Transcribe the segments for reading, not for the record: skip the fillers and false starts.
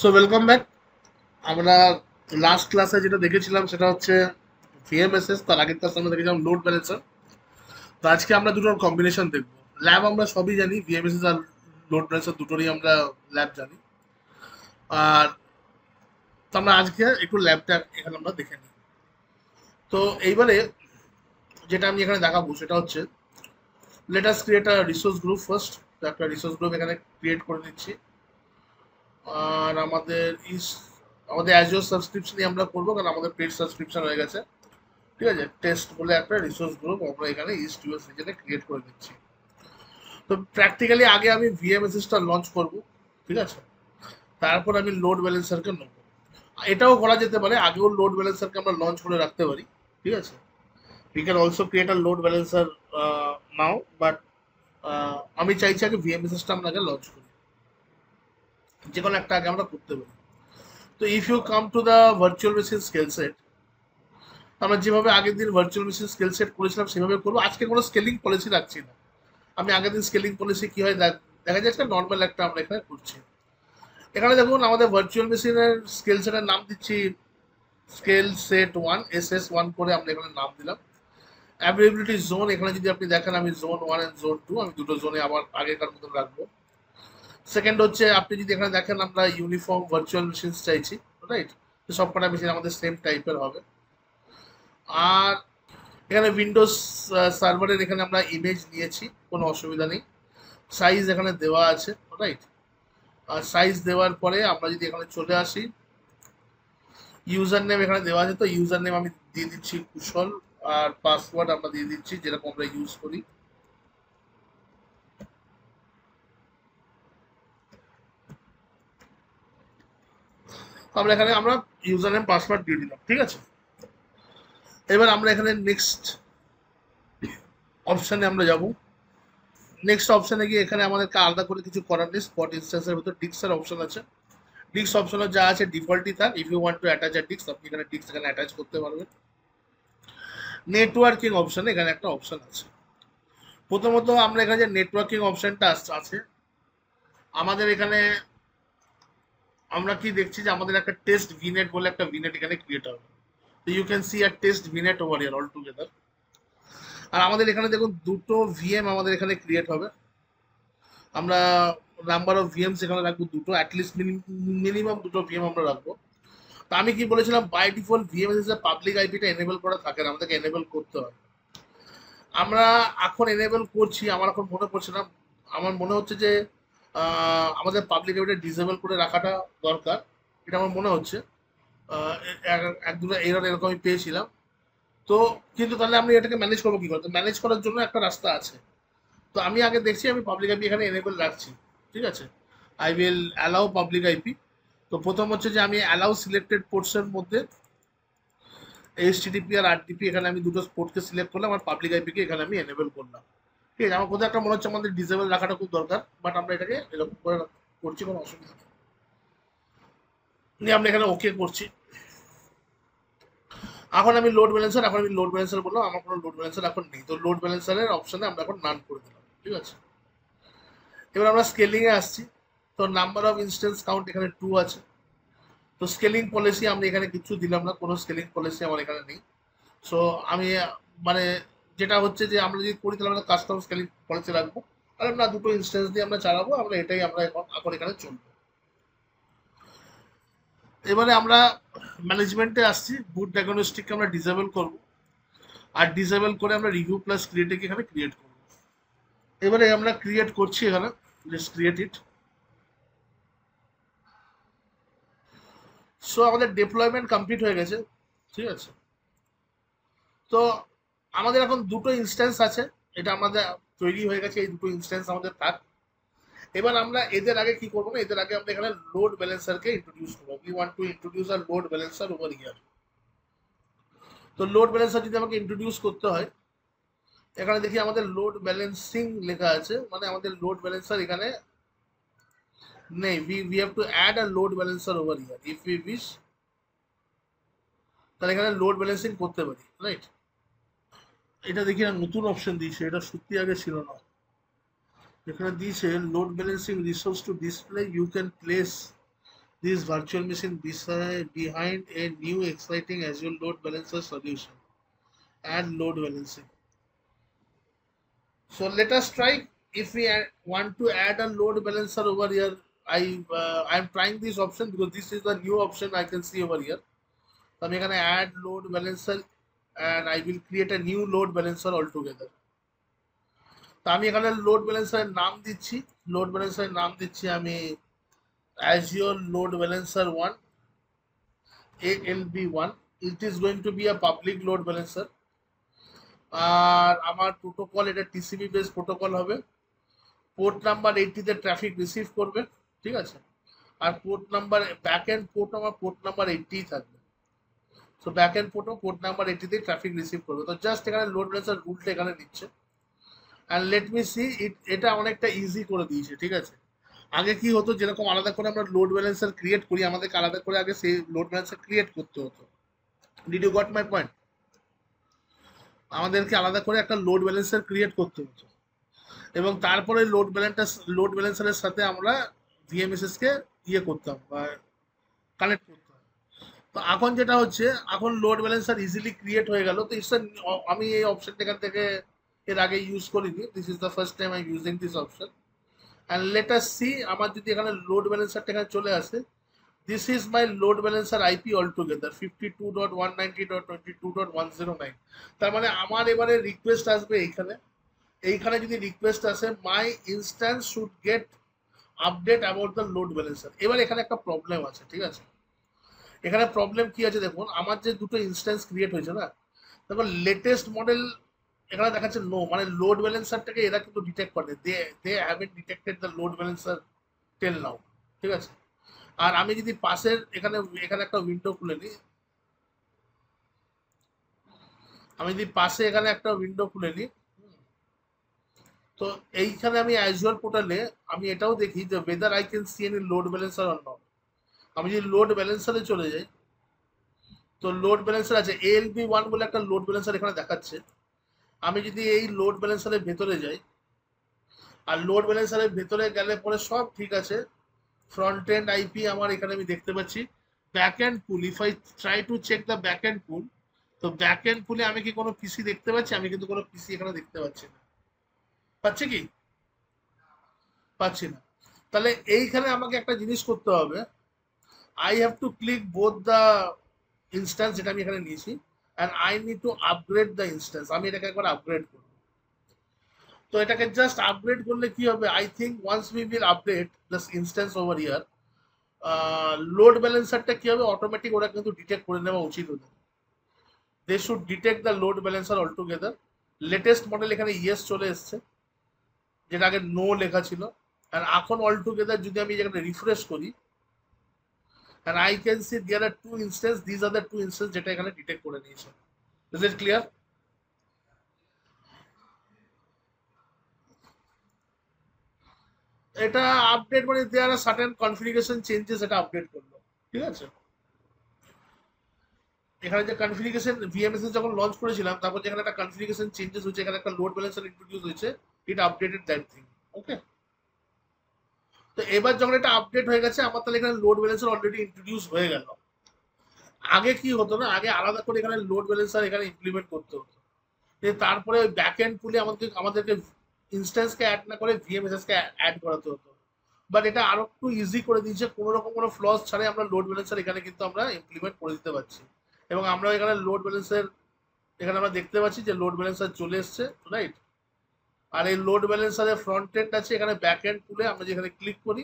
So welcome back. আমরা last ক্লাসে যেটা দেখেছিলাম সেটা হচ্ছে ভিএমএসএস, তার আগের ক্লাসে আমরা দেখেছিলাম লোড ব্যালেন্সার। তো আজকে আমরা দুটোর কম্বিনেশন দেখবো। ল্যাব আমরা সবই জানি, ভিএমএসএস আর লোড ব্যালেন্সার দুটোরই আমরা ল্যাব জানি। আর তো আমরা আজকে একটু ল্যাবটা এখানে আমরা দেখে নিই। তো এইবারে যেটা আমি এখানে দেখাবো সেটা হচ্ছে let us create a resource group first. তো একটা রিসোর্স গ্রুপ এখানে ক্রিয়েট করে দিচ্ছি। আর আমাদের অ্যাজুয়ার সাবস্ক্রিপশনই আমরা করবো, কারণ আমাদের পেড সাবস্ক্রিপশন হয়ে গেছে। ঠিক আছে, টেস্ট বলে একটা রিসোর্স গ্রুপ আমরা এখানে ইস্ট ইউএস রিজনে ক্রিয়েট করে দিচ্ছি। তো প্র্যাকটিক্যালি আগে আমি ভিএমএসএসটা লঞ্চ করব, ঠিক আছে, তারপর আমি লোড ব্যালেন্সারকে নেব। এটাও করা যেতে পারে, আগেও লোড ব্যালেন্সারকে আমরা লঞ্চ করে রাখতে পারি, ঠিক আছে। We can also create a load balancer now, but আমি চাইছি আগে ভিএমএসএসটা আমরা আগে লঞ্চ করি, যে কোনো একটা আগে আমরা করতে পারি। তো if you come to the virtual machine scale set, আমরা যেভাবে আগের দিন ভার্চুয়াল মেশিন স্কেল সেট করেছিলাম সেভাবে করবো। আজকে কোনো স্কেলিং পলিসি রাখছি না। আমি আগের দিন স্কেলিং পলিসি কি হয় দেখা যাচ্ছে, নর্মাল একটা আমরা এখানে করছি। এখানে দেখুন আমাদের ভার্চুয়াল মেশিনের স্কেল সেটের নাম দিচ্ছি স্কেল সেট 1, SS1 করে আমরা এখানে নাম দিলাম। অ্যাভেলেবিলিটি জোন, এখানে যদি আপনি দেখেন আমি জোন 1 এন্ড জোন 2 আমি দুটো জোনে আবার আগেকার মতন রাখবো। সেকেন্ড হচ্ছে আপনি যদি এখানে দেখেন আমরা ইউনিফর্ম ভার্চুয়াল মেশিন চাইছি, রাইট। তো সবকটা মেশিন আমাদের সেম টাইপের হবে। আর এখানে উইন্ডোজ সার্ভারের এখানে আমরা ইমেজ নিয়েছি, কোনো অসুবিধা নেই। সাইজ এখানে দেওয়া আছে, রাইট। আর সাইজ দেওয়ার পরে আমরা যদি এখানে চলে আসি, ইউজার নেম এখানে দেওয়া আছে, তো ইউজার নেম আমি দিয়ে দিচ্ছি কুশল। আর পাসওয়ার্ড আমরা দিয়ে দিচ্ছি যেরকম আমরা ইউজ করি। আমরা ইউজার নেম পাসওয়ার্ড দিয়ে দিলাম, ঠিক আছে। এবার আমরা এখানে নেক্সট অপশানে আমরা যাব। নেক্সট অপশানে গিয়ে এখানে আমাদেরকে আলাদা করে কিছু করার নেই। স্পট ইনস্ট্যান্সের ভিতর ডিক্সের অপশন আছে। ডিক্স অপশনে যা আছে ডিফল্টই থাক। If you want to attach a disks, আপনি এখানে ডিক্স এখানে অ্যাটাচ করতে পারবেন। নেটওয়ার্কিং অপশনে এখানে একটা অপশন আছে। প্রথমত আমরা এখানে যে নেটওয়ার্কিং অপশনটা আছে, আমাদের এখানে আমরা কি দেখছি যে আমাদের একটা টেস্ট ভিনেট বলে একটা ভিনেট এখানে ক্রিয়েট হবে। তো you can see a test vignette over here all together. আর আমাদের এখানে দেখুন দুটো ভিএম আমাদের এখানে ক্রিয়েট হবে। আমরা নাম্বার অফ ভিএমস এখানে রাখবো দুটো, অ্যাটলিস্ট মিনিমাম দুটো ভিএম আমরা রাখবো। তো আমি কি বলেছিলাম, বাই ডিফল্ট ভিএমএস এর পাবলিক আইপিটা এনেবল করা থাকে না, আমাদেরকে এনেবল করতে হয়। আমরা এখন এনেবল করছি, আমার এখন মনে পড়ছে না। আমার মনে হচ্ছে যে আমাদের পাবলিক আইপিটা ডিসেবল করে রাখাটা দরকার, এটা আমার মনে হচ্ছে। এক দুটো এরর এরকম আমি পেয়েছিলাম। তো কিন্তু তাহলে আমি এটাকে ম্যানেজ করবো কি করে? তো ম্যানেজ করার জন্য একটা রাস্তা আছে। তো আমি আগে দেখছি আমি পাবলিক আইপি এখানে এনেবল রাখছি, ঠিক আছে। I will allow public IP. তো প্রথম হচ্ছে যে আমি অ্যালাউ সিলেক্টেড পোর্টসের মধ্যে এইচটিটিপি আর আরটিপি এখানে আমি দুটো পোর্টকে সিলেক্ট করলাম, আর পাবলিক আইপিকে এখানে আমি এনেবল করলাম। ঠিক আছে, আমার কোথাও একটা মনে হচ্ছে আমাদের ডিসেবল রাখাটা খুব দরকার, বাট আমরা এটাকে এরকম করে করছি, কোনো অসুবিধা নেই। নিয়ে আমরা এখানে ওকে করছি। এখন আমি লোড ব্যালেন্সার বললাম, আমার কোনো লোড ব্যালেন্সার এখন নেই, তো লোড ব্যালেন্সারের অপশনে আমরা এখন নান করে দিলাম, ঠিক আছে। এবার আমরা স্কেলিং এ আসছি। তো নাম্বার অফ ইনস্টেন্স কাউন্ট এখানে 2 আছে। তো স্কেলিং পলিসি আমরা এখানে কিছু দিলাম না, কোনো স্কেলিং পলিসি আমার এখানে নেই। সো আমি মানে যেটা হচ্ছে যে আমরা যদি করি তাহলে আমরা কাস্টম স্কেলিং পলিসি রাখবো। আর না, দুটো ইনস্টেন্স দিয়ে আমরা চালাবো, আমরা এটাই আমরা এখন এখন এখানে চলবো। এবারে আমরা ম্যানেজমেন্টে আসছি। বুট ডায়াগনস্টিককে আমরা ডিসেবল করব, আর ডিসেবল করে আমরা রিভিউ প্লাস ক্রিয়েটকে এখানে ক্রিয়েট করব। এবারে আমরা ক্রিয়েট করছি এখানে, লেটস ক্রিয়েট ইট। সো আমাদের ডিপ্লয়মেন্ট কমপ্লিট হয়ে গেছে, ঠিক আছে। তো আমাদের এখন দুটো ইনস্ট্যান্স আছে, এটা আমাদের তৈরি হয়ে গেছে, এই দুটো ইনস্ট্যান্স আমাদের থাক। এবার আমরা এদের আগে কি করবো না, এদের আগে আমরা এখানে লোড ব্যালেন্সারকে ইন্ট্রোডিউস করবো। We want to introduce our load balancer over here. তো লোড ব্যালেন্সার যদি আমাকে ইন্ট্রোডিউস করতে হয়, এখানে দেখি আমাদের লোড ব্যালেন্সিং লেখা আছে, মানে আমাদের লোড ব্যালেন্সার এখানে নেই। We have to add a load balancer over here if we wish. তাহলে এখানে লোড ব্যালেন্সিং করতে পারি, রাইট। এটা দেখি না, নতুন অপশন দিয়েছে, এটা সত্যি আগে ছিল না। এখানে দিয়েছে load balancing resource to display, you can place this virtual machine behind a new exciting Azure load balancer solution and load balancing. So let us try. If we want to add a load balancer over here, I'm trying this option because this is the new option I can see over here. So I'm going to add load balancer and I will create a new load balancer altogether. তো আমি এখানে load ব্যালেন্সারের নাম দিচ্ছি, load ব্যালেন্সারের নাম দিচ্ছি আমি Azure Load Balancer 1 ALB1. It is going to be a public load balancer. আর আমার protocol এটা টিসিপি বেস প্রোটোকল হবে। পোর্ট নাম্বার 80 তে ট্রাফিক রিসিভ করবে, ঠিক আছে। আর port number back end port আমার পোর্ট নাম্বার 80 থাকবে। সো ব্যাক এন্ড পোর্টও পোর্ট নাম্বার 80 তে ট্রাফিক রিসিভ করবে। তো জাস্ট এখানে লোড ব্যালেন্সার রুলটা এখানে নিচ্ছে। অ্যান্ড লেট মি সি এটা অনেকটা ইজি করে দিয়েছে, ঠিক আছে। আগে কি হতো, যেরকম আলাদা করে আমরা লোড ব্যালেন্সার ক্রিয়েট করি, আমাদেরকে আলাদা করে আগে সেই লোড ব্যালেন্সার ক্রিয়েট করতে হতো। Did you got my point? আমাদেরকে আলাদা করে একটা লোড ব্যালেন্সার ক্রিয়েট করতে হতো এবং তারপরে লোড ব্যালেন্সারের সাথে আমরা ভিএমএসএস কে ইয়ে করতাম বা কানেক্ট করতাম। তো এখন যেটা হচ্ছে, এখন লোড ব্যালেন্সার ইজিলি ক্রিয়েট হয়ে গেল। তো আমি এই অপশনটা এখান থেকে এর আগে ইউজ করিনি। This is the first time I using this option. And let us see, আমার যদি এখানে লোড ব্যালেন্সারটা এখানে চলে আসে, this is my load balancer IP all together 52.190.22.109। তার মানে আমার এবারে রিকোয়েস্ট আসবে এইখানে যদি রিকোয়েস্ট আসে, my instance should get update about the load balancer. এবার এখানে একটা প্রবলেম আছে, ঠিক আছে। এখানে প্রবলেম কি আছে দেখুন, আমার যে দুটো ইনস্ট্যান্স ক্রিয়েট হয়েছে না, তারপর লেটেস্ট মডেল এখানে দেখাচ্ছে নো, মানে লোড ব্যালেন্সারটাকে এরা কিন্তু ডিটেক্ট করে, they haven't detected the load balancer till now, ঠিক আছে। আর আমি যদি পাশের এখানে এখানে একটা উইন্ডো খুলে নিই, আমি যদি পাশে এখানে একটা উইন্ডো খুলে নিই, তো এইখানে আমি অ্যাজুয়ার পোর্টালে আমি এটাও দেখি যে whether I can see any load balancer or not। আমি যদি লোড ব্যালেন্সারে চলে যাই, তো লোড ব্যালেন্সার আছে ALB1 বলে একটা লোড ব্যালেন্সার এখানে দেখাচ্ছে। আমি যদি এই লোড ব্যালেন্সারের ভেতরে যাই, আর লোড ব্যালেন্সারের ভেতরে গেলে পরে সব ঠিক আছে, ফ্রন্ট এন্ড আইপি আমার এখানে আমি দেখতে পাচ্ছি। Back end pool, if I try to check the back end pool, তো ব্যাক এন্ড পুলে আমি কি কোনো পিসি দেখতে পাচ্ছি? আমি কিন্তু কোনো পিসি এখানে দেখতে পাচ্ছি না। পাচ্ছি কি? পাচ্ছি না। তাহলে এইখানে আমাকে একটা জিনিস করতে হবে, I have to click both the instance যেটা আমি এখানে নিয়েছি, and I need to upgrade the instance. আমি এটাকে একবার আপগ্রেড করব। তো এটাকে জাস্ট আপগ্রেড করলে কি হবে, I think once we will update this instance over here, load ব্যালেন্সারটা কি হবে, অটোমেটিক ওরা কিন্তু ডিটেক্ট করে নেওয়া উচিত ওদের। They should detect the load balancer all together. Latest model এখানে ইয়েস চলে এসছে, যেটা আগে নো লেখা ছিল। আর এখন অল টুগেদার যদি আমি এখানে রিফ্রেশ করি, and I can see there are two instances, these are the two instances যেটা এখানে ডিটেক্ট করে নিয়েছে। Is it clear? এটা আপডেট মানে there are certain configuration changes, এটা আপডেট করলো, ঠিক আছে। এখানে যে কনফিগারেশন ভিএমএস যখন লঞ্চ করেছিলাম, তারপর যেখানে একটা কনফিগারেশন চেঞ্জেস হয়েছে, এখানে একটা লোড ব্যালেন্সার ইন্ট্রোডিউস হয়েছে, ইট আপডেটেড দ্যাট থিং। ওকে, তো এবার যখন এটা আপডেট হয়ে গেছে, আমার তাহলে এখানে লোড ব্যালেন্সার অলরেডি ইন্ট্রোডিউস হয়ে গেল। আগে কি হতো না, আগে আলাদা করে এখানে লোড ব্যালেন্সার এখানে ইমপ্লিমেন্ট করতে হতো। তারপরে ওই ব্যাক এন্ড পুলে আমাদেরকে ইনস্ট্যান্সকে অ্যাড না করে ভিএমএসএস কে অ্যাড করাতে হতো। বাট এটা আরো একটু ইজি করে দিয়েছে, কোনো রকম কোনো ফ্লস ছাড়াই আমরা লোড ব্যালেন্সার এখানে কিন্তু আমরা ইমপ্লিমেন্ট করে দিতে পারছি। এবং আমরা এখানে লোড ব্যালেন্সের এখানে আমরা দেখতে পাচ্ছি যে লোড ব্যালেন্সার চলে এসছে, রাইট। আর এই লোড ব্যালেন্সারের ফ্রন্ট এন্ড আছে, এখানে ব্যাক এন্ড পুলে আমরা যেখানে ক্লিক করি,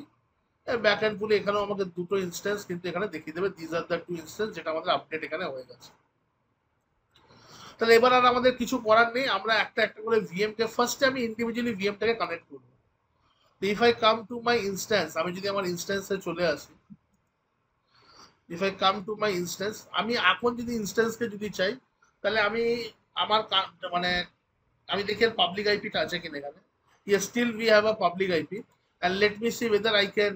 ব্যাক এন্ড পুলে এখানেও আমাকে দুটো ইনস্ট্যান্স কিন্তু এখানে দেখিয়ে দেবে, this are the two instance যেটা আমাদের আপডেট এখানে হয়ে গেছে। তাহলে এবার আর আমাদের কিছু করার নেই, আমরা একটা একটা করে ভিএম কে ফার্স্টে আমি ইন্ডিভিজুয়ালি ভিএমটাকে কানেক্ট করব। If I come to my instance, আমি যদি আমার ইনস্ট্যান্সে চলে আসি, if I come to my instance, আমি এখন যদি ইনস্ট্যান্সকে যদি চাই, তাহলে আমি আমার মানে আমি দেখি পাবলিক আইপিটা আছে কিনা এখানে। Yes, still we have a public IP. And let me see whether I can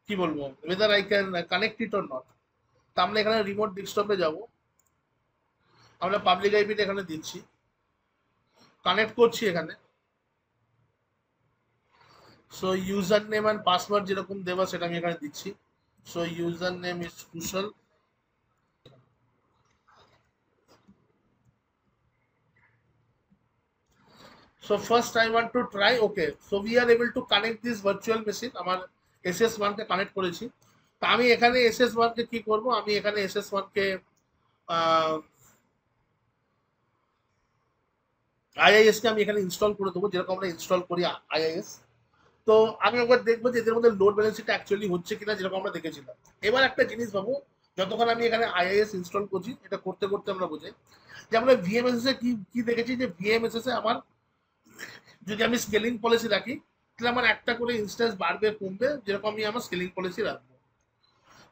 কি বলবো, whether I can connect it or not. তা আমরা এখানে রিমোট ডেস্কটপে যাব, আমরা পাবলিক আইপিটা এখানে দিচ্ছি, কানেক্ট করছি এখানে। So user name and password যেরকম দেওয়া সেটা আমি এখানে দিচ্ছি। So user name is Kushal. So first I want to try, okay, so we are able to connect this virtual machine আমার SS1 কে কানেক্ট করেছি। তো আমি এখানে SS1 কে কি করব, আমি এখানে SS1 কে আইআইএস কে আমি এখানে ইনস্টল করে দেবো, যেরকম আমরা ইনস্টল করি আইআইএস। তো আমি একবার দেখবো যে এদের মধ্যে লোড ব্যালেন্সিংটা অ্যাকচুয়ালি হচ্ছে কিনা, যেরকম আমরা দেখেছিলাম। এবার একটা জিনিস ভাবো, যতক্ষণ আমি এখানে আইআইএস ইনস্টল করছি, এটা করতে করতে আমরা বোঝাই যে আমরা ভিএমএসএস এ কি কি দেখেছি, যে ভিএমএসএস এ আমার যদি আমি স্কেলিং পলিসি রাখি, তাহলে আমার একটা করে ইনস্ট্যান্স বাড়বে কমবে, যেরকম আমি আমার স্কেলিং পলিসি রাখবো।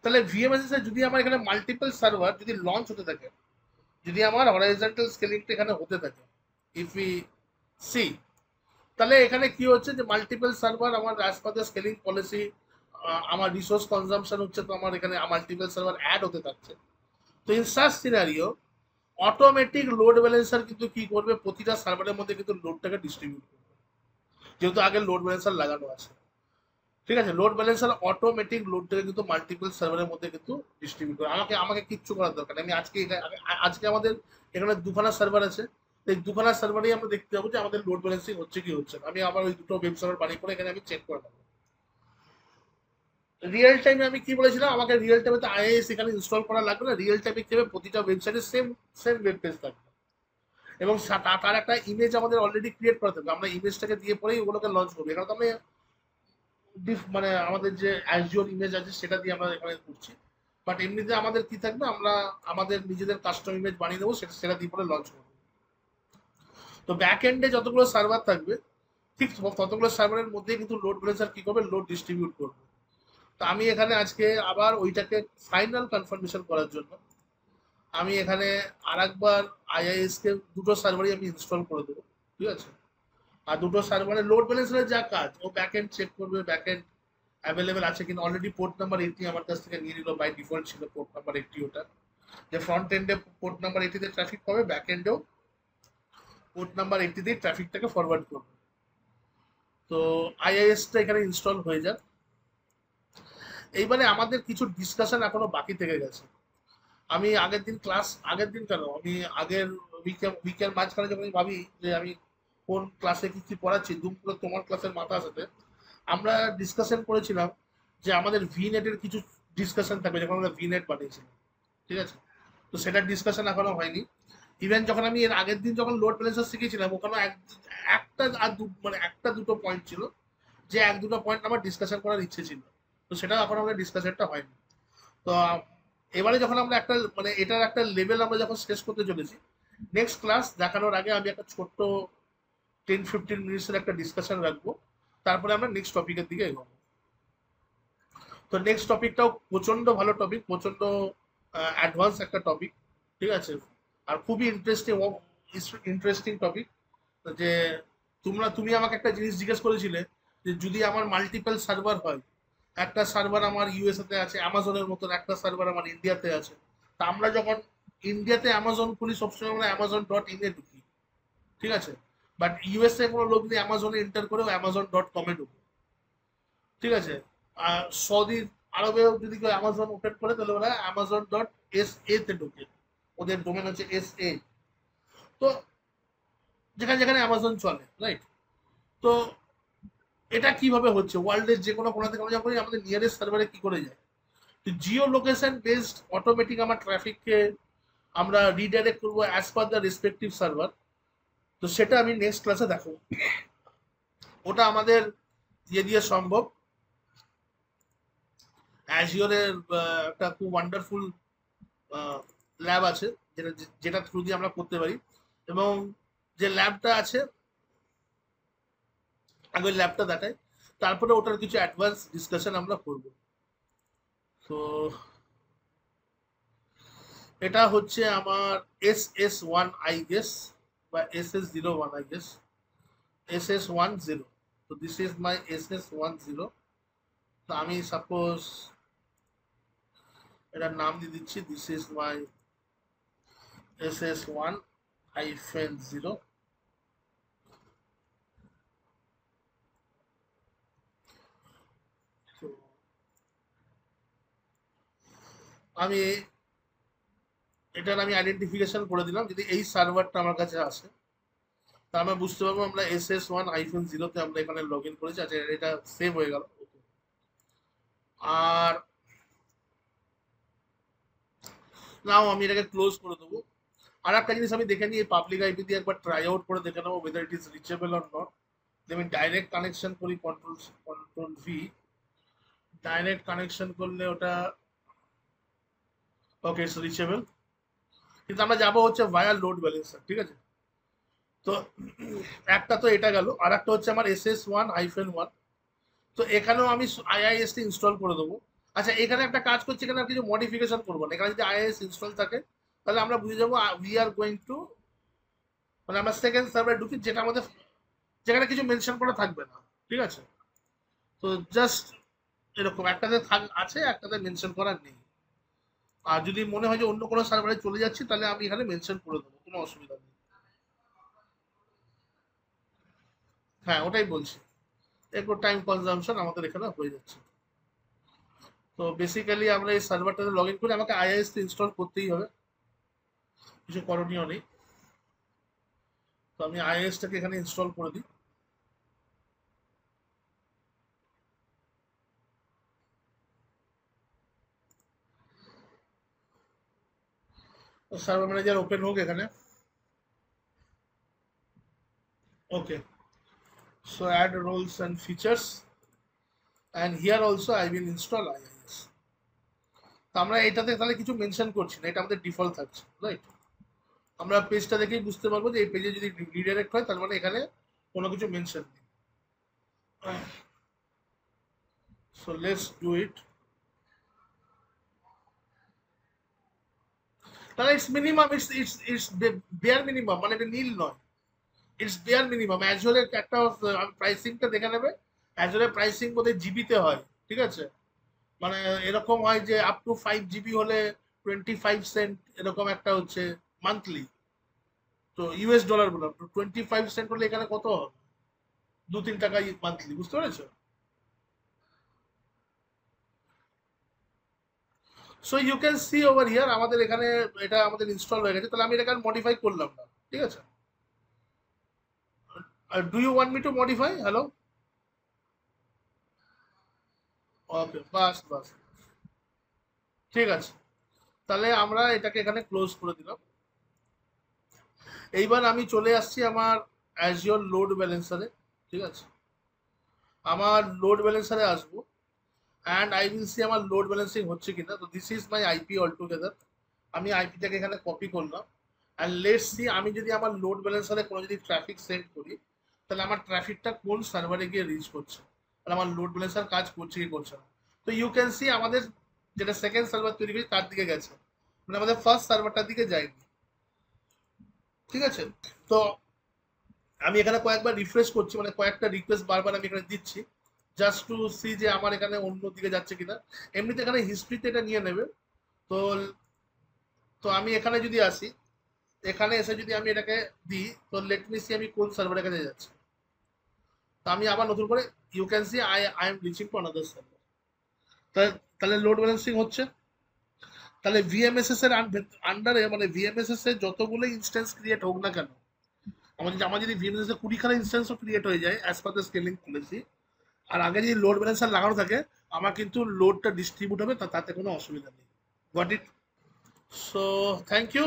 তাহলে ভিএমএসএস এ যদি আমার এখানে মাল্টিপল সার্ভার যদি লঞ্চ হতে থাকে, যদি আমার হরাইজন্টাল স্কেলিংটা এখানে হতে থাকে, ইফ উই সি, তাহলে এখানে কি হচ্ছে যে মাল্টিপল সার্ভার আমার as per the scaling policy, আমার রিসোর্স কনজাম্পশন হচ্ছে, তো আমার এখানে মাল্টিপল সার্ভার অ্যাড হতে থাকছে। তো in such scenario automatic load balancer কিন্তু কি করবে, প্রতিটা সার্ভারের মধ্যে কিন্তু লোডটাকে ডিস্ট্রিবিউট করবে, যেহেতু আগে লোড ব্যালেন্সার লাগানো আছে। ঠিক আছে, লোড ব্যালেন্সার অটোমেটিক লোডটাকে কিন্তু মাল্টিপল সার্ভারের মধ্যে কিন্তু ডিস্ট্রিবিউট করে। আমাকে আমাকে কিচ্ছু করার দরকার নেই। আমি আজকে আমাদের এখানে দুখানা সার্ভার আছে, এই দুখানা সার্ভারেই আমরা দেখতে পাবো যে আমাদের লোড ব্যালেন্সিং হচ্ছে কি হচ্ছে না। আমি আবার ওই দুটো ওয়েব সার্ভার বানিয়ে করে এখানে আমি চেক করে নেবো। রিয়েল টাইমে আমি কি বলেছিলাম, আমাকে রিয়েল টাইমে তো আইআইএস এখানে ইনস্টল করা লাগবে না, রিয়েল টাইমে কি হবে, প্রতিটা ওয়েবসাইটে সেম সেম ওয়েব পেজ থাকবে, এবং তার একটা ইমেজ আমাদের অলরেডি ক্রিয়েট করা থাকবে। আমরা ইমেজটাকে দিয়ে পরেই ওগুলোকে লঞ্চ করবো। এখানে তো আমি মানে আমাদের যে অ্যাজিওর ইমেজ আছে সেটা দিয়ে আমরা এখানে করছি, বাট এমনিতে আমাদের কি থাকবে, আমরা আমাদের নিজেদের কাস্টম ইমেজ বানিয়ে দেবো, সেটা সেটা দিয়ে পরে লঞ্চ করবো। তো ব্যাক এন্ডে যতগুলো সার্ভার থাকবে, ঠিক ততগুলো সার্ভারের মধ্যে কিন্তু লোড ব্যালেন্সার কি করবে, লোড ডিস্ট্রিবিউট করবে। তো আমি এখানে আজকে আবার ওইটাকে ফাইনাল কনফার্মেশন করার জন্য আমি এখানে আরেকবার আইআইএস কে দুটো সার্ভারই আমি ইনস্টল করে দেবো। ঠিক আছে, আর দুটো সার্ভারে লোড ব্যালেন্সারের যা কাজ, ও ব্যাক এন্ড চেক করবে, ব্যাক এন্ড অ্যাভেলেবেল আছে কিনা। অলরেডি পোর্ট নাম্বার 80 আমার কাছ থেকে নিয়ে নিল, বাই ডিফল্ট ছিল পোর্ট নাম্বার 80 ওটা, যে ফ্রন্ট এন্ডে পোর্ট নাম্বার 80 তে ট্রাফিক পাবে, ব্যাক এন্ডেও পোর্ট নাম্বার 80 দিয়ে ট্রাফিকটাকে ফরওয়ার্ড করবে। তো আইআইএসটা এখানে ইনস্টল হয়ে যাক। এইবারে আমাদের কিছু ডিসকাশন এখনো বাকি থেকে গেছে। আমি আগের দিন কেন, আমি আগের উইকের মাঝখানে যখন আমি ভাবি যে আমি কোন ক্লাসে কি কি পড়াচ্ছি, দুপুরে তোমার ক্লাসের মাথার সাথে আমরা ডিসকাশন করেছিলাম যে আমাদের ভি নেটের কিছু ডিসকাশন থাকবে, যখন আমরা ভি নেট বানিয়েছিলাম। ঠিক আছে, তো সেটার ডিসকাশন এখনো হয়নি। ইভেন যখন আমি এর আগের দিন যখন লোড ব্যালেন্সার শিখেছিলাম, ওখানে একটা আর মানে একটা দুটো পয়েন্ট ছিল, যে এক দুটো পয়েন্ট আমার ডিসকাশন করার ইচ্ছে ছিল, তো সেটা এখন আমাদের ডিসকাশনটা হয়নি। তো এবারে যখন আমরা একটা মানে এটার একটা লেভেল আমরা যখন শেষ করতে চলেছি, নেক্সট ক্লাস দেখানোর আগে আমি একটা ছোট্ট 10-15 মিনিটসের একটা ডিসকাশন রাখবো, তারপরে আমরা নেক্সট টপিকের দিকে এগোবো। তো নেক্সট টপিকটাও প্রচন্ড ভালো টপিক, প্রচন্ড অ্যাডভান্স একটা টপিক। ঠিক আছে, আর খুবই ইন্টারেস্টিং টপিক। যে তুমি আমাকে একটা জিনিস জিজ্ঞেস করেছিলে, যে যদি আমার মাল্টিপল সার্ভার হয়, একটা সার্ভার আমার ইউএসএ তে আছে অ্যামাজনের মতন, একটা সার্ভার আমার ইন্ডিয়াতে আছে, তা আমরা যখন ইন্ডিয়াতে অ্যামাজন খুলি, সবসময় আমরা অ্যামাজন.in এ ঢুকি। ঠিক আছে, বাট ইউএসএ কোনো লোক যদি অ্যামাজনে এন্টার করেও অ্যামাজন.com-এ ঢুকে। ঠিক আছে, আর সৌদি আরবেও যদি কেউ অ্যামাজন ওপেন করে, তাহলে ওরা অ্যামাজন.sa তে ঢুকে, ওদের ডোমেন হচ্ছে SA। তো যেখানে যেখানে অ্যামাজন চলে, রাইট? তো এটা কিভাবে হচ্ছে, ওয়ার্ল্ডের যে কোনো কোনা থেকে আমরা যখন আমাদের নিয়ারেস্ট সার্ভারে কি করে যায়, তো জিও লোকেশন বেসড অটোমেটিক আমার ট্রাফিককে আমরা রিডাইরেক্ট করবো as per the respective server. তো সেটা আমি নেক্সট ক্লাসে দেখাবো। ওটা আমাদের ইয়ে দিয়ে সম্ভব, অ্যাজিওরের একটা খুব ওয়ান্ডারফুল ল্যাব আছে, যেটা যেটা থ্রু দিয়ে আমরা করতে পারি। এবং যে ল্যাবটা আছে, আগে ওই ল্যাবটা দেখায়, তারপরে ওটার কিছু অ্যাডভান্স ডিসকাশন আমরা করব। তো এটা হচ্ছে আমার SS1 আই গেস, বা SS01 আই গেস, SS10। তো দিস ইজ মাই SS10। তো আমি সাপোজ এটার নাম দিয়ে দিচ্ছি, দিস ইজ মাই SS1-0। তো আমি এটার আমি আইডেন্টিফিকেশন করে দিলাম। যদি এই সার্ভারটা আমার কাছে আসে, তা আমরা বুঝতে পারবো আমরা SS1-0 তে আমরা এখানে লগ ইন করেছি। আচ্ছা, এটা সেভ হয়ে গেল। আর নাও আমি এটাকে ক্লোজ করে দেবো। আর একটা জিনিস আমি দেখে নিই, এই পাবলিক আইপি দিয়ে একবার ট্রাই আউট করে দেখে নেবো weather it is reachable or not. আমি ডাইরেক্ট কানেকশন করি, কন্ট্রোল V। ডাইরেক্ট কানেকশন করলে ওটা ওকে, ইটস রিচেবল। কিন্তু আমরা যাবো হচ্ছে ভায়া লোড ব্যালেন্সার, ঠিক আছে? তো একটা তো এটা গেল, আর একটা হচ্ছে আমার SS1-1। তো এখানেও আমি আইআইএসটি ইনস্টল করে দেবো। আচ্ছা, এখানে একটা কাজ করছি, এখানে আর কিছু মডিফিকেশন করবো না। এখানে যদি আইআইএস ইনস্টল থাকে, তাহলে আমরা বুঝে যাবো উই আর গোয়িং টু, মানে আমরা সেকেন্ড সার্ভারে ঢুকি, যেটা আমাদের, যেখানে কিছু মেনশন করা থাকবে না, ঠিক আছে? তো জাস্ট এরকম একটাতে আছে, একটাতে মেনশন করার নেই। আর যদি মনে হয় যে অন্য কোনো সার্ভারে চলে যাচ্ছি, তাহলে আমি এখানে মেনশন করে দেবো, কোনো অসুবিধা নেই। হ্যাঁ, ওটাই বলছি। একটু টাইম কনজাম্পশন আমাদের এখানে হয়ে যাচ্ছে। তো বেসিক্যালি আমরা এই সার্ভারটাতে লগ ইন করে আমাকে আইআইএস ইনস্টল করতেই হবে, কিছু করণীয় নেই। তো আমি আইএসটাকে এখানে ইনস্টল করে দিই। তো সার্ভার ম্যানেজার ওপেন হোক এখানে। Okay, so add roles and features, and here also I will install IIS. তো আমরা এটাতে তাহলে কিছু মেনশন করছি না, এটা আমাদের ডিফল্ট থাকছে, রাইট? আমরা পেজটা দেখেই বুঝতে পারবো যে এই পেজে যদি রিডাইরেক্ট হয়, তার মানে এখানে কোনো কিছু মেনশন নেই। So let's do it. তাহলে it's minimum, it's bare minimum, মানে এটা নীল নয়, ইটস বেয়ার মিনিমাম। অ্যাজুরের একটা প্রাইসিংটা দেখে নেবে। অ্যাজুরের প্রাইসিং বোধহয় জিবিতে হয়, ঠিক আছে? মানে এরকম হয় যে আপ টু 5 GB হলে 25 সেন্ট, এরকম একটা হচ্ছে মান্থলি। তো ইউএস ডলার বললাম, তো 25 সেন্ট হলে এখানে কত হবে? 2-3 টাকা মান্থলি, বুঝতে পেরেছো? So you can see over here আমাদের এখানে এটা আমাদের ইনস্টল হয়ে গেছে। তাহলে আমি এটাকে মডিফাই করলাম না, ঠিক আছে? Do you want me to modify? Hello? Okay, বাস বাস, ঠিক আছে। তাহলে আমরা এটাকে এখানে ক্লোজ করে দিলাম। এইবার আমি চলে আসছি আমার অ্যাজিওর লোড ব্যালেন্সারে, ঠিক আছে? আমার লোড ব্যালেন্সারে আসবো, অ্যান্ড আই উইল সি আমার লোড ব্যালেন্সিং হচ্ছে কিনা। তো this is my IP all together. আমি আইপিটাকে এখানে কপি করলাম, অ্যান্ড লেটস সি আমি যদি আমার লোড ব্যালেন্সারে কোনো যদি ট্রাফিক সেন্ড করি, তাহলে আমার ট্রাফিকটা কোন সার্ভারে গিয়ে রিচ করছে, তাহলে আমার লোড ব্যালেন্সার কাজ করছে কি করছে না। তো ইউ ক্যান সি আমাদের যেটা সেকেন্ড সার্ভার তৈরি করেছি তার দিকে গেছে, মানে আমাদের ফার্স্ট সার্ভারটার দিকে যায়নি, ঠিক আছে? তো আমি এখানে কয়েকবার রিফ্রেশ করছি, মানে কয়েকটা রিকোয়েস্ট বারবার আমি এখানে দিচ্ছি, জাস্ট টু সি যে আমার এখানে অন্য দিকে যাচ্ছে কিনা। এমনিতে এখানে হিস্ট্রিতে এটা নিয়ে নেবে। তো তো আমি এখানে যদি আসি, এখানে এসে যদি আমি এটাকে দিই, তো লেট মি সি আমি কোন সার্ভারের কাছে যাচ্ছি। তো আমি আবার নতুন করে, you can see I am reaching to another server. তাহলে তাহলে লোড ব্যালেন্সিং হচ্ছে। তাহলে ভিএমএসএস এর আন্ডারে, মানে ভিএমএসএস এর যতগুলো ইনস্ট্যান্স ক্রিয়েট হোক না কেন, আমার যদি ভিএমএসএস এর 20খানা ইনস্ট্যান্সও ক্রিয়েট হয়ে যায় as per the scaling policy, আর আগে যদি লোড ব্যালেন্সার লাগানো থাকে, আমার কিন্তু লোডটা ডিস্ট্রিবিউট হবে, তাতে কোনো অসুবিধা নেই। Got it? So thank you.